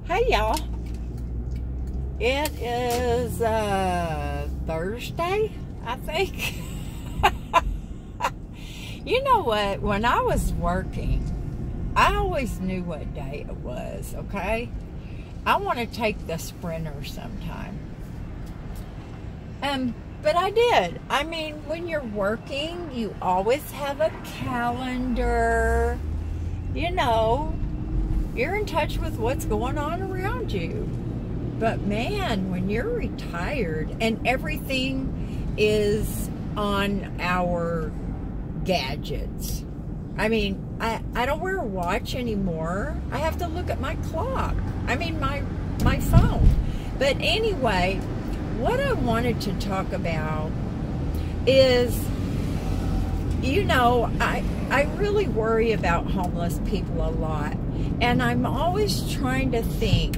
Hey y'all, it is Thursday, I think. You know what, when I was working, I always knew what day it was, okay? I want to take the Sprinter sometime. But I did. I mean, when you're working, you always have a calendar, you know. You're in touch with what's going on around you. But man, when you're retired and everything is on our gadgets. I mean, I don't wear a watch anymore. I have to look at my clock. I mean, my phone. But anyway, what I wanted to talk about is, you know, I really worry about homeless people a lot. And I'm always trying to think,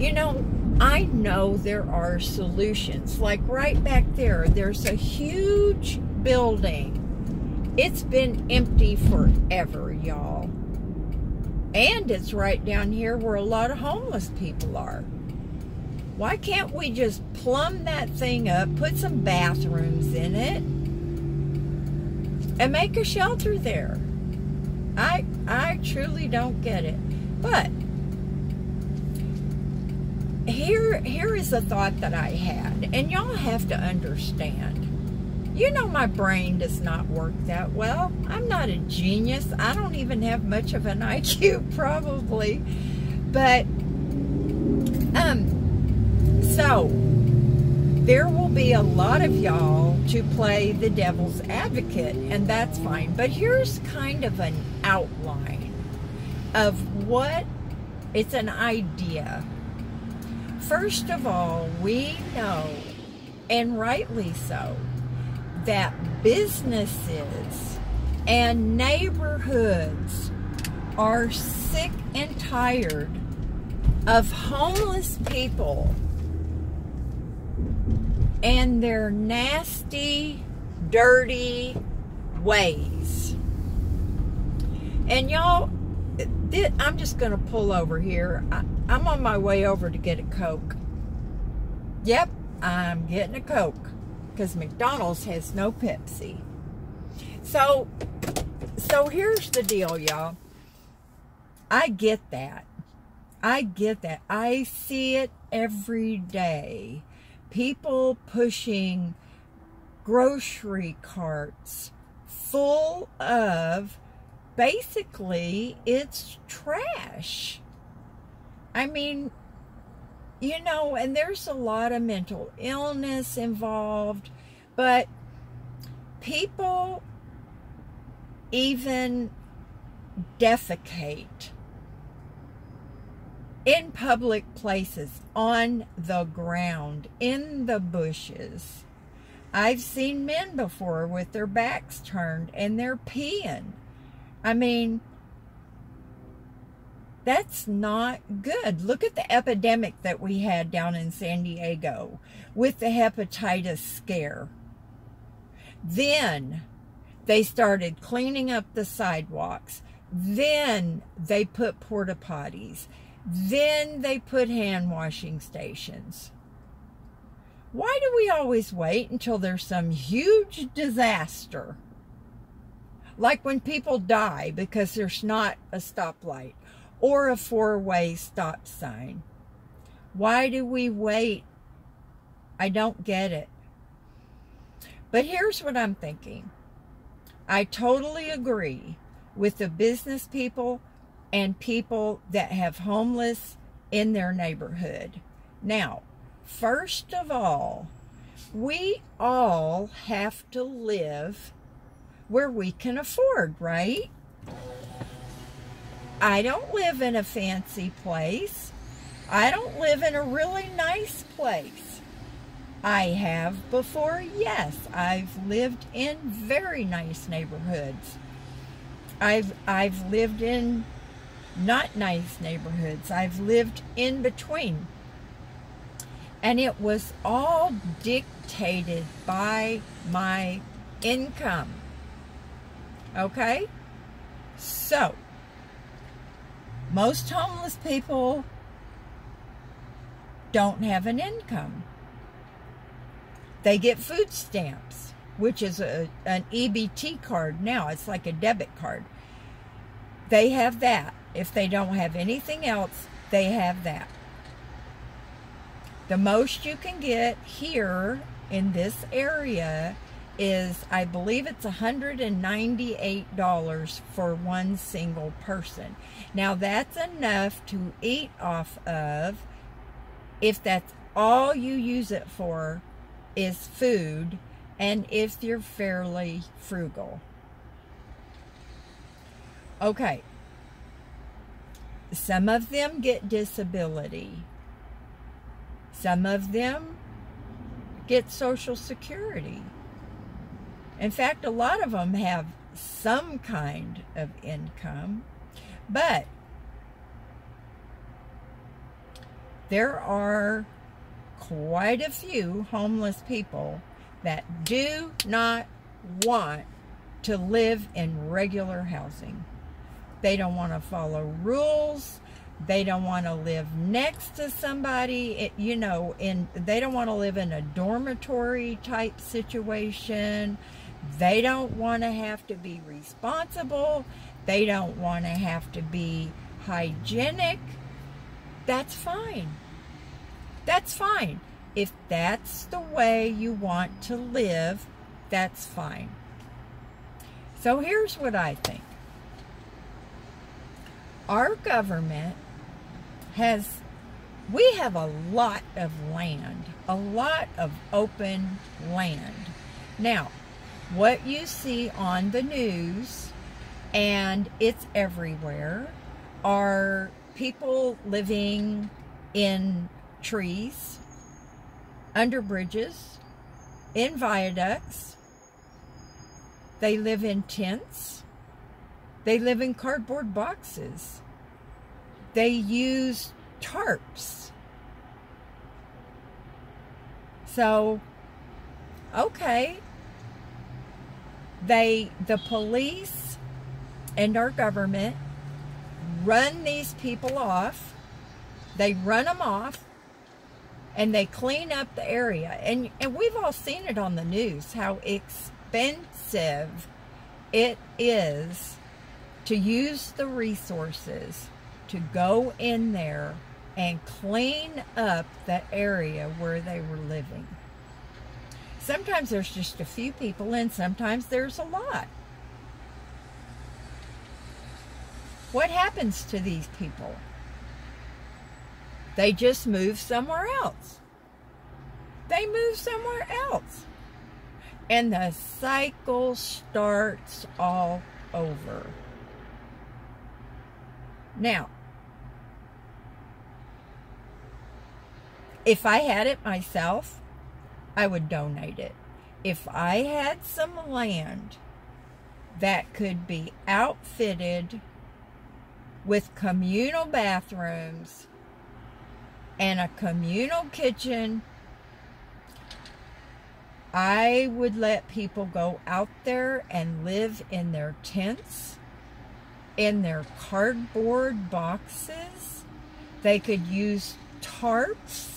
you know, I know there are solutions. Like right back there, there's a huge building. It's been empty forever, y'all. And it's right down here where a lot of homeless people are. Why can't we just plumb that thing up, put some bathrooms in it, and make a shelter there? I truly don't get it. But here is a thought that I had, and y'all have to understand. You know, my brain does not work that well. I'm not a genius. I don't even have much of an IQ, probably. But so there will be a lot of y'all to play the devil's advocate, and that's fine. But here's kind of an outline of what, it's an idea. First of all, we know, and rightly so, that businesses and neighborhoods are sick and tired of homeless people and their nasty, dirty ways. And y'all, I'm just going to pull over here. I'm on my way over to get a Coke. Yep, I'm getting a Coke because McDonald's has no Pepsi. So here's the deal, y'all. I get that. I get that. I see it every day. People pushing grocery carts full of, basically, it's trash. I mean, you know, and there's a lot of mental illness involved, but people even defecate in public places, on the ground, in the bushes. I've seen men before with their backs turned and they're peeing. I mean, that's not good. Look at the epidemic that we had down in San Diego with the hepatitis scare. Then they started cleaning up the sidewalks. Then they put porta potties. Then they put hand washing stations. Why do we always wait until there's some huge disaster? Like when people die because there's not a stoplight or a four-way stop sign. Why do we wait? I don't get it. But here's what I'm thinking. I totally agree with the business people and people that have homeless in their neighborhood. Now, first of all, we all have to live where we can afford, right? I don't live in a fancy place. I don't live in a really nice place. I have before, yes. I've lived in very nice neighborhoods. I've lived in not nice neighborhoods. I've lived in between. And it was all dictated by my income. Okay? So, most homeless people don't have an income. They get food stamps, which is an EBT card now. It's like a debit card. They have that. If they don't have anything else, they have that. The most you can get here in this area is, I believe it's $198 for one single person. Now that's enough to eat off of if that's all you use it for is food, and if you're fairly frugal. Okay. Some of them get disability. Some of them get Social Security. In fact, a lot of them have some kind of income, but there are quite a few homeless people that do not want to live in regular housing. They don't want to follow rules. They don't want to live next to somebody, they don't want to live in a dormitory type situation. They don't want to have to be responsible. They don't want to have to be hygienic. That's fine. That's fine. If that's the way you want to live, that's fine. So here's what I think. Our government we have a lot of land, a lot of open land. Now, what you see on the news, and it's everywhere, are people living in trees, under bridges, in viaducts. They live in tents. They live in cardboard boxes. They use tarps. So, okay. The police and our government run these people off. They run them off, and they clean up the area. And we've all seen it on the news, how expensive it is to use the resources to go in there and clean up the area where they were living. Sometimes there's just a few people, and sometimes there's a lot. What happens to these people? They just move somewhere else. They move somewhere else. And the cycle starts all over. Now, if I had it myself, I would donate it. If I had some land that could be outfitted with communal bathrooms and a communal kitchen, I would let people go out there and live in their tents, in their cardboard boxes. They could use tarps.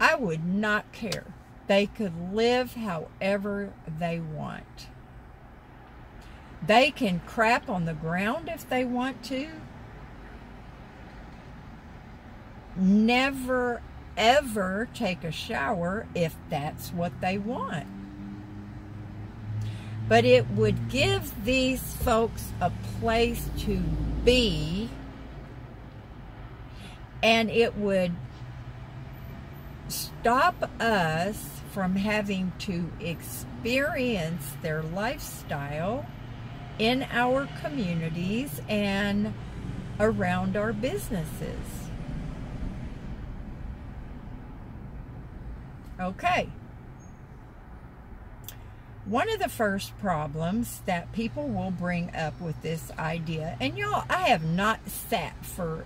I would not care. They could live however they want. They can crap on the ground if they want to. Never, ever take a shower if that's what they want. But it would give these folks a place to be, and it would stop us from having to experience their lifestyle in our communities and around our businesses. Okay. One of the first problems that people will bring up with this idea, and y'all, I have not sat for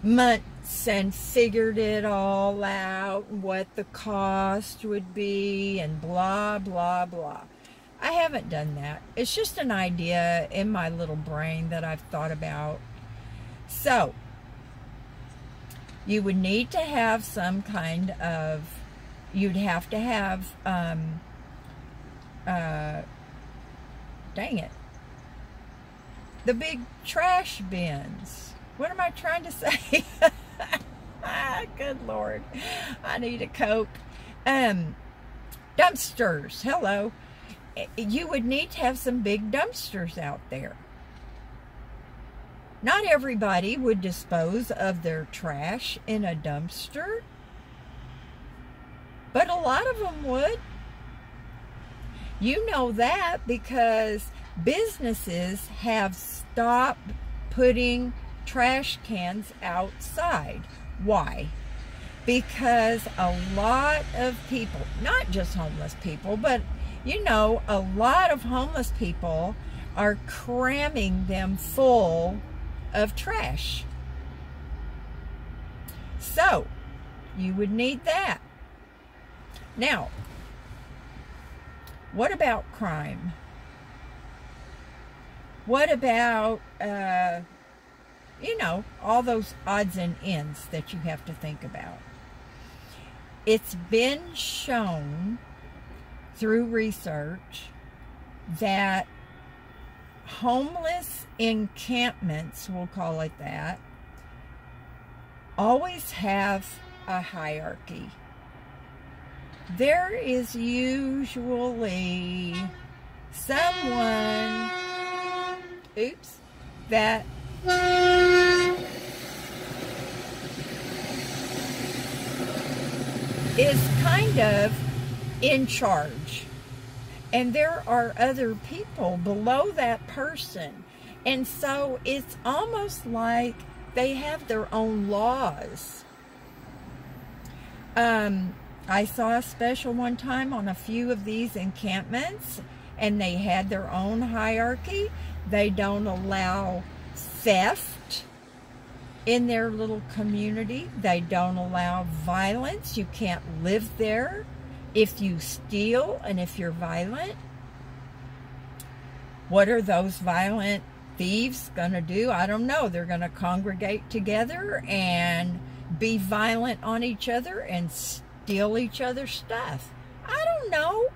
months and figured it all out, what the cost would be, and blah, blah, blah. I haven't done that. It's just an idea in my little brain that I've thought about. So, You would need to have some kind of, you'd have to have, dang it, the big trash bins. What am I trying to say? Good Lord, I need a Coke. Dumpsters, hello. You would need to have some big dumpsters out there. Not everybody would dispose of their trash in a dumpster, but a lot of them would. You know that because businesses have stopped putting trash cans outside. Why? Because a lot of people, not just homeless people, but you know, a lot of homeless people are cramming them full of trash. So, you would need that. Now, what about crime? What about, you know, all those odds and ends that you have to think about? It's been shown through research that homeless encampments, we'll call it that, always have a hierarchy. There is usually someone, oops, that is kind of in charge. And there are other people below that person. And so it's almost like they have their own laws. I saw a special one time on a few of these encampments, and they had their own hierarchy. They don't allow theft in their little community. They don't allow violence. You can't live there if you steal and if you're violent. What are those violent thieves going to do? I don't know. They're going to congregate together and be violent on each other and steal each other's stuff. I don't know.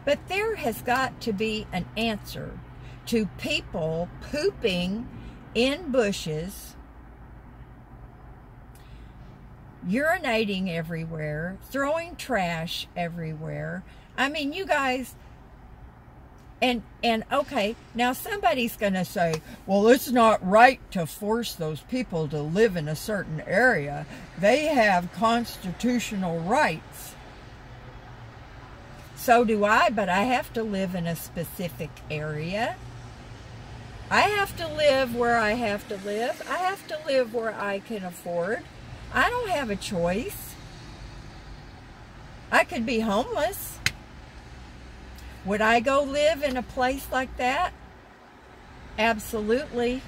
But there has got to be an answer to people pooping in bushes, urinating everywhere, throwing trash everywhere. I mean, you guys, and okay, now somebody's going to say, well, it's not right to force those people to live in a certain area. They have constitutional rights. So do I, but I have to live in a specific area. I have to live where I have to live. I have to live where I can afford. I don't have a choice. I could be homeless. Would I go live in a place like that? Absolutely.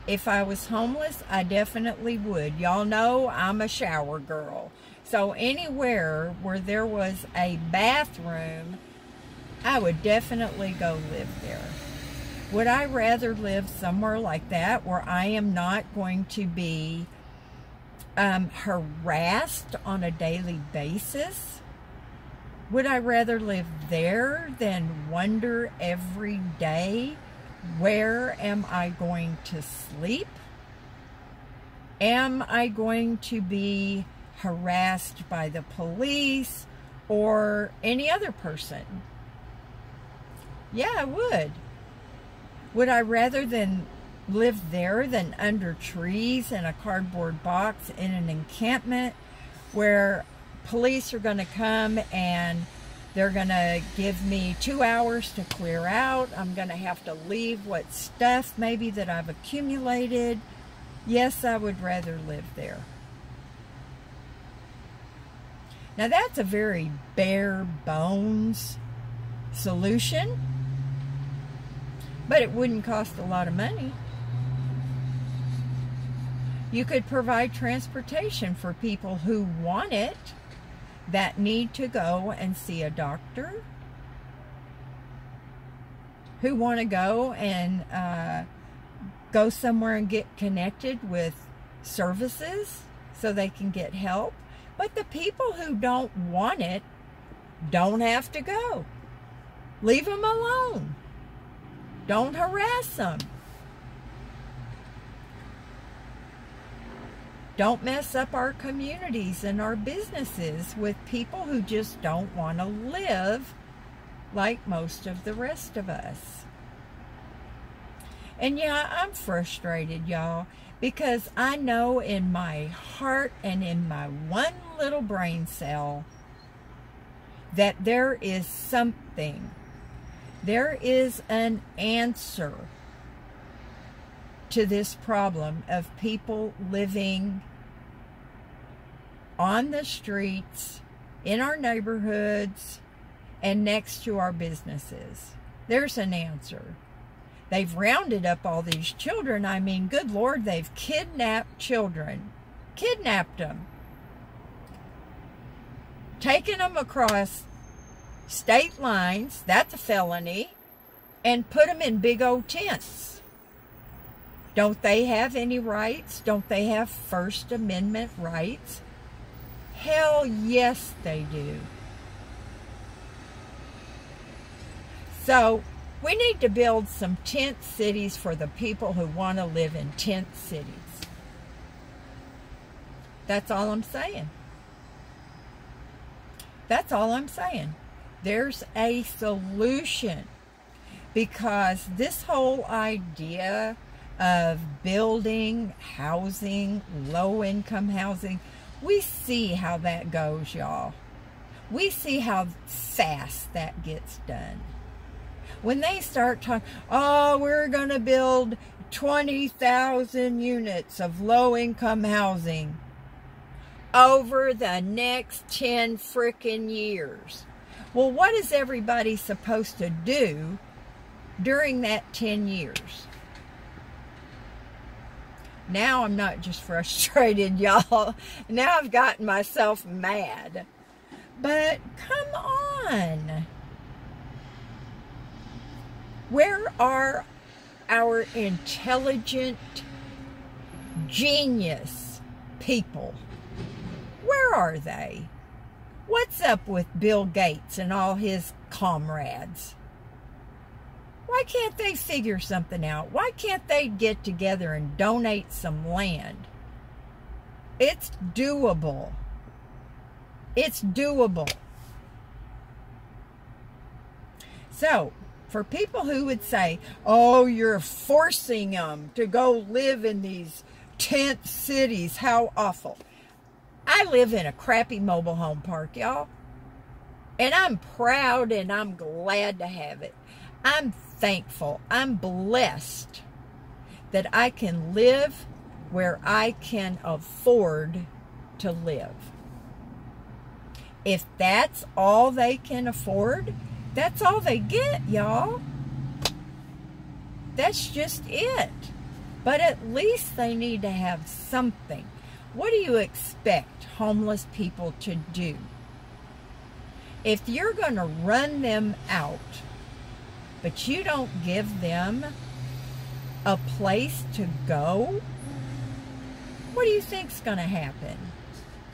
If I was homeless, I definitely would. Y'all know I'm a shower girl. So anywhere where there was a bathroom, I would definitely go live there. Would I rather live somewhere like that where I am not going to be harassed on a daily basis? Would I rather live there than wonder every day, where am I going to sleep? Am I going to be harassed by the police or any other person? Yeah, I would. Would I rather than live there than under trees in a cardboard box in an encampment where police are going to come and they're going to give me 2 hours to clear out. I'm going to have to leave what stuff maybe that I've accumulated. Yes, I would rather live there. Now that's a very bare bones solution, but it wouldn't cost a lot of money. You could provide transportation for people who want it, that need to go and see a doctor, who want to go and go somewhere and get connected with services so they can get help. But the people who don't want it don't have to go. Leave them alone. Don't harass them. Don't mess up our communities and our businesses with people who just don't want to live like most of the rest of us. And yeah, I'm frustrated, y'all, because I know in my heart and in my one little brain cell that there is something. There is an answer to this problem of people living on the streets, in our neighborhoods, and next to our businesses. There's an answer. They've rounded up all these children. I mean, good Lord, they've kidnapped children. Kidnapped them. Taken them across state lines, that's a felony, and put them in big old tents. Don't they have any rights? Don't they have First Amendment rights? Hell yes, they do. So, we need to build some tent cities for the people who want to live in tent cities. That's all I'm saying. That's all I'm saying. There's a solution, because this whole idea of building housing, low-income housing, we see how that goes, y'all. We see how fast that gets done. When they start talking, oh, we're going to build 20,000 units of low-income housing over the next 10 frickin' years. Well, what is everybody supposed to do during that 10 years? Now I'm not just frustrated, y'all. Now I've gotten myself mad. But come on. Where are our intelligent, genius people? Where are they? What's up with Bill Gates and all his comrades? Why can't they figure something out? Why can't they get together and donate some land? It's doable. It's doable. So, for people who would say, oh, you're forcing them to go live in these tent cities, how awful. I live in a crappy mobile home park, y'all. And I'm proud and I'm glad to have it. I'm thankful. I'm blessed that I can live where I can afford to live. If that's all they can afford, that's all they get, y'all. That's just it. But at least they need to have something. What do you expect homeless people to do? If you're going to run them out, but you don't give them a place to go, what do you think's going to happen?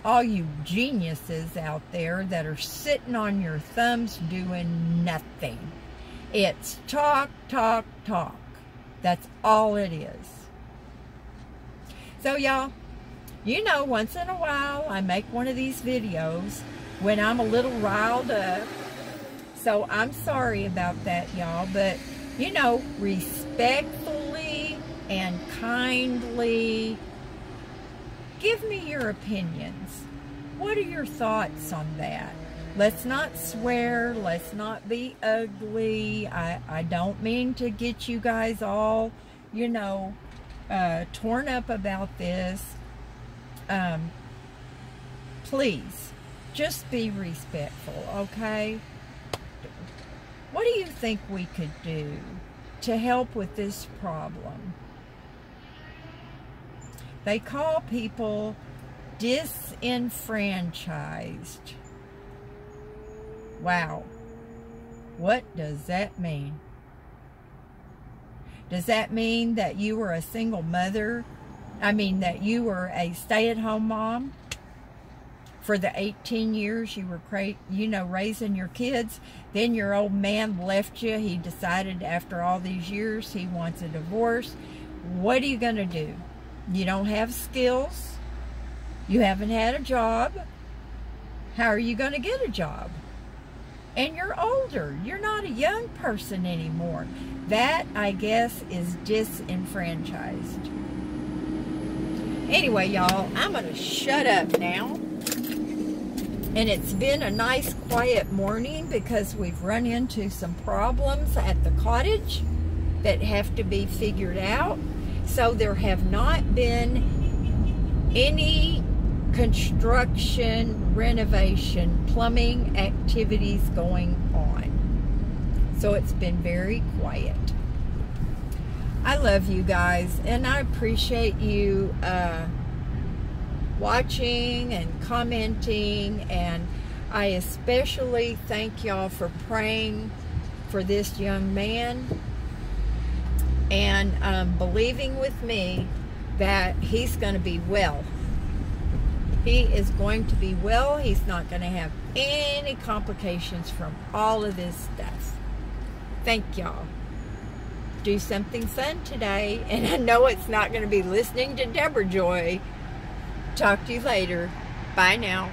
All you geniuses out there that are sitting on your thumbs doing nothing. It's talk, talk, talk. That's all it is. So, y'all, you know, once in a while I make one of these videos when I'm a little riled up. So I'm sorry about that, y'all. But, you know, respectfully and kindly, give me your opinions. What are your thoughts on that? Let's not swear. Let's not be ugly. I don't mean to get you guys all, you know, torn up about this. Please, just be respectful, okay? What do you think we could do to help with this problem? They call people disenfranchised. Wow. What does that mean? Does that mean that you were a single mother I mean, that you were a stay-at-home mom for the 18 years you were, raising your kids. Then your old man left you. He decided after all these years he wants a divorce. What are you going to do? You don't have skills. You haven't had a job. How are you going to get a job? And you're older. You're not a young person anymore. That, I guess, is disenfranchised. Anyway, y'all, I'm going to shut up now. And it's been a nice, quiet morning because we've run into some problems at the cottage that have to be figured out. So there have not been any construction, renovation, plumbing activities going on. So it's been very quiet. I love you guys, and I appreciate you watching and commenting, and I especially thank y'all for praying for this young man and believing with me that he's going to be well. He is going to be well. He's not going to have any complications from all of this stuff. Thank y'all. Do something fun today, and I know it's not going to be listening to Debrajoy. Talk to you later. Bye now.